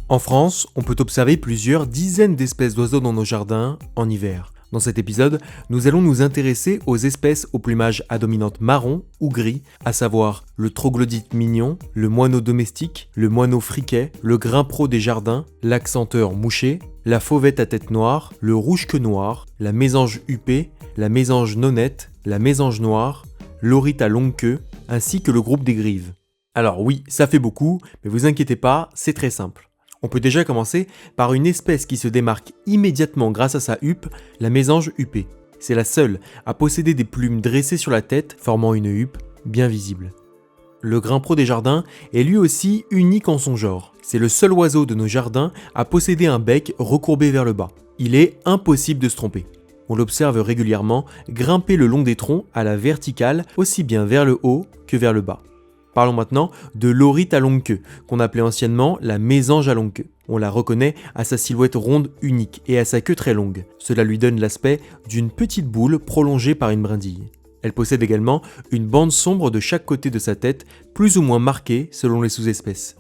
En France, on peut observer plusieurs dizaines d'espèces d'oiseaux dans nos jardins en hiver. Dans cet épisode, nous allons nous intéresser aux espèces au plumage à dominante marron ou gris, à savoir le troglodyte mignon, le moineau domestique, le moineau friquet, le grimpero des jardins, l'accenteur mouché, la fauvette à tête noire, le rouge-queue noir, la mésange huppée, la mésange nonnette, la mésange noire, l'orite à longue queue, ainsi que le groupe des grives. Alors oui, ça fait beaucoup, mais vous inquiétez pas, c'est très simple. On peut déjà commencer par une espèce qui se démarque immédiatement grâce à sa huppe, la mésange huppée. C'est la seule à posséder des plumes dressées sur la tête, formant une huppe bien visible. Le grimpero des jardins est lui aussi unique en son genre. C'est le seul oiseau de nos jardins à posséder un bec recourbé vers le bas. Il est impossible de se tromper. On l'observe régulièrement grimper le long des troncs à la verticale, aussi bien vers le haut que vers le bas. Parlons maintenant de l'orite à longue queue, qu'on appelait anciennement la mésange à longue queue. On la reconnaît à sa silhouette ronde unique et à sa queue très longue. Cela lui donne l'aspect d'une petite boule prolongée par une brindille. Elle possède également une bande sombre de chaque côté de sa tête, plus ou moins marquée selon les sous-espèces.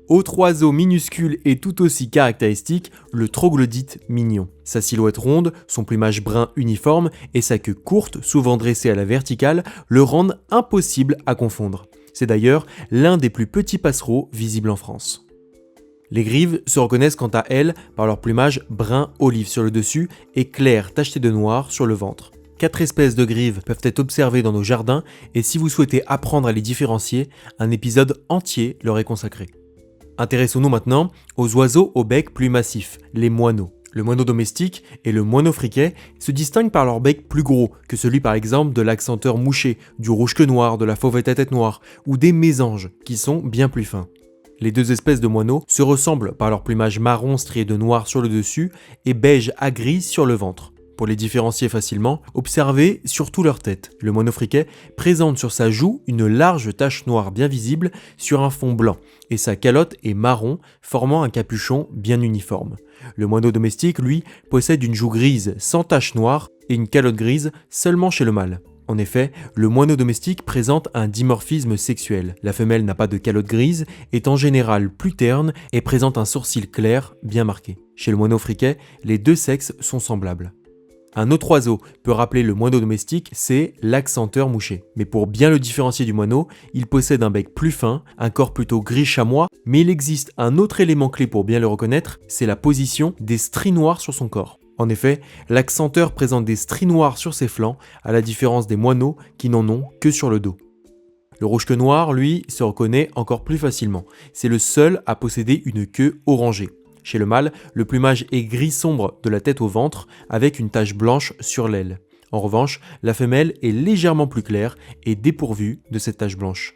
Autre oiseau minuscule et tout aussi caractéristique, le troglodyte mignon. Sa silhouette ronde, son plumage brun uniforme et sa queue courte, souvent dressée à la verticale, le rendent impossible à confondre. C'est d'ailleurs l'un des plus petits passereaux visibles en France. Les grives se reconnaissent quant à elles par leur plumage brun olive sur le dessus et clair tacheté de noir sur le ventre. 4 espèces de grives peuvent être observées dans nos jardins et si vous souhaitez apprendre à les différencier, un épisode entier leur est consacré. Intéressons-nous maintenant aux oiseaux au bec plus massif, les moineaux. Le moineau domestique et le moineau friquet se distinguent par leur bec plus gros que celui par exemple de l'accenteur mouché, du rouge-queue noir, de la fauvette à tête noire ou des mésanges qui sont bien plus fins. Les deux espèces de moineaux se ressemblent par leur plumage marron strié de noir sur le dessus et beige à gris sur le ventre. Pour les différencier facilement, observez surtout leur tête. Le moineau friquet présente sur sa joue une large tache noire bien visible sur un fond blanc et sa calotte est marron, formant un capuchon bien uniforme. Le moineau domestique, lui, possède une joue grise sans tache noire et une calotte grise seulement chez le mâle. En effet, le moineau domestique présente un dimorphisme sexuel. La femelle n'a pas de calotte grise, est en général plus terne et présente un sourcil clair bien marqué. Chez le moineau friquet, les deux sexes sont semblables. Un autre oiseau peut rappeler le moineau domestique, c'est l'accenteur mouché. Mais pour bien le différencier du moineau, il possède un bec plus fin, un corps plutôt gris chamois, mais il existe un autre élément clé pour bien le reconnaître, c'est la position des stries noires sur son corps. En effet, l'accenteur présente des stries noires sur ses flancs, à la différence des moineaux qui n'en ont que sur le dos. Le rouge-queue noir, lui, se reconnaît encore plus facilement. C'est le seul à posséder une queue orangée. Chez le mâle, le plumage est gris sombre de la tête au ventre avec une tache blanche sur l'aile. En revanche, la femelle est légèrement plus claire et dépourvue de cette tache blanche.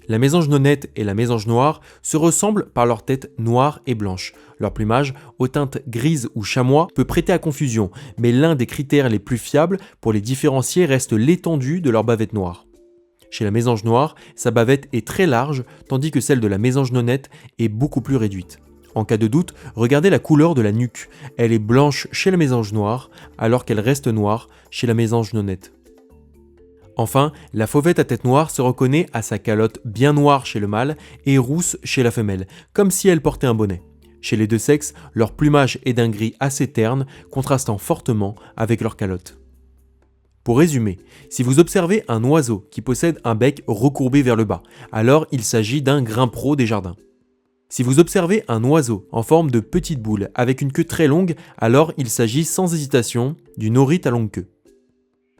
La mésange nonnette et la mésange noire se ressemblent par leur tête noire et blanche. Leur plumage, aux teintes grises ou chamois, peut prêter à confusion, mais l'un des critères les plus fiables pour les différencier reste l'étendue de leur bavette noire. Chez la mésange noire, sa bavette est très large, tandis que celle de la mésange nonnette est beaucoup plus réduite. En cas de doute, regardez la couleur de la nuque. Elle est blanche chez la mésange noire, alors qu'elle reste noire chez la mésange nonnette. Enfin, la fauvette à tête noire se reconnaît à sa calotte bien noire chez le mâle et rousse chez la femelle, comme si elle portait un bonnet. Chez les deux sexes, leur plumage est d'un gris assez terne, contrastant fortement avec leur calotte. Pour résumer, si vous observez un oiseau qui possède un bec recourbé vers le bas, alors il s'agit d'un grimpero des jardins. Si vous observez un oiseau en forme de petite boule avec une queue très longue, alors il s'agit sans hésitation d'une orite à longue queue.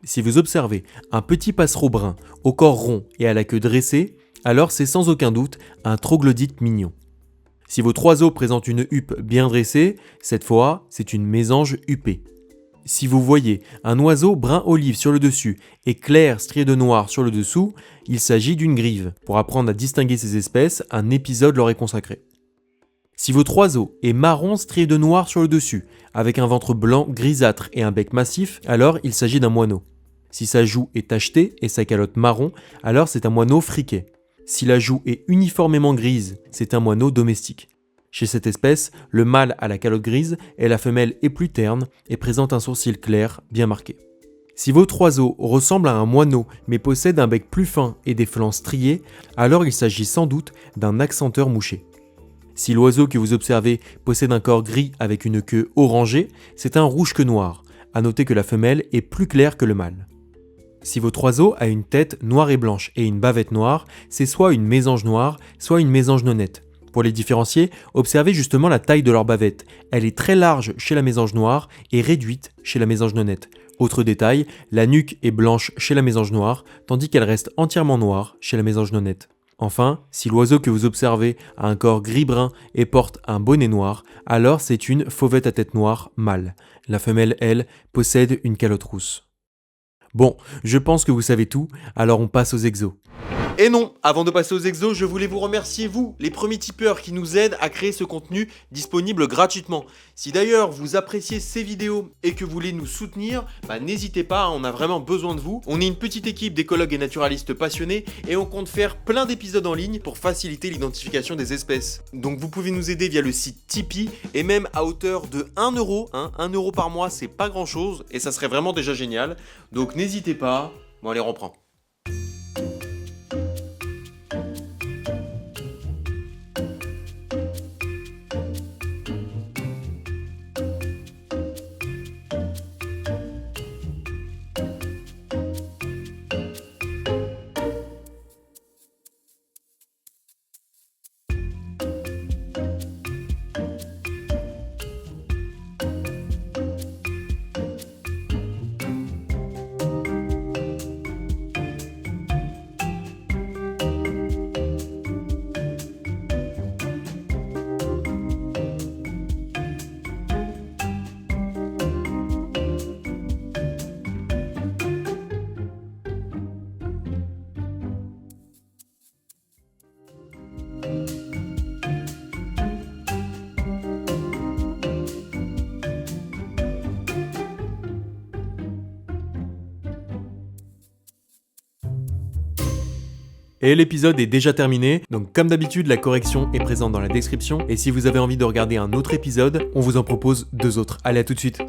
Si vous observez un petit passereau brun au corps rond et à la queue dressée, alors c'est sans aucun doute un troglodyte mignon. Si votre oiseau présente une huppe bien dressée, cette fois c'est une mésange huppée. Si vous voyez un oiseau brun olive sur le dessus et clair strié de noir sur le dessous, il s'agit d'une grive. Pour apprendre à distinguer ces espèces, un épisode leur est consacré. Si votre oiseau est marron strié de noir sur le dessus, avec un ventre blanc grisâtre et un bec massif, alors il s'agit d'un moineau. Si sa joue est tachetée et sa calotte marron, alors c'est un moineau friquet. Si la joue est uniformément grise, c'est un moineau domestique. Chez cette espèce, le mâle a la calotte grise et la femelle est plus terne et présente un sourcil clair bien marqué. Si votre oiseau ressemble à un moineau mais possède un bec plus fin et des flancs striés, alors il s'agit sans doute d'un accenteur mouché. Si l'oiseau que vous observez possède un corps gris avec une queue orangée, c'est un rouge-queue noir. À noter que la femelle est plus claire que le mâle. Si votre oiseau a une tête noire et blanche et une bavette noire, c'est soit une mésange noire, soit une mésange nonnette. Pour les différencier, observez justement la taille de leur bavette. Elle est très large chez la mésange noire et réduite chez la mésange nonnette. Autre détail, la nuque est blanche chez la mésange noire, tandis qu'elle reste entièrement noire chez la mésange nonnette. Enfin, si l'oiseau que vous observez a un corps gris-brun et porte un bonnet noir, alors c'est une fauvette à tête noire mâle. La femelle, elle, possède une calotte rousse. Bon, je pense que vous savez tout, alors on passe aux exos. Et non, avant de passer aux exos, je voulais vous remercier vous, les premiers tipeurs qui nous aident à créer ce contenu disponible gratuitement. Si d'ailleurs vous appréciez ces vidéos et que vous voulez nous soutenir, n'hésitez pas, on a vraiment besoin de vous. On est une petite équipe d'écologues et naturalistes passionnés et on compte faire plein d'épisodes en ligne pour faciliter l'identification des espèces. Donc vous pouvez nous aider via le site Tipeee et même à hauteur de 1 euro. 1 euro par mois, c'est pas grand chose et ça serait vraiment déjà génial. Donc n'hésitez pas. Bon allez, on reprend. Et l'épisode est déjà terminé, donc comme d'habitude la correction est présente dans la description, et si vous avez envie de regarder un autre épisode, on vous en propose 2 autres. Allez, à tout de suite.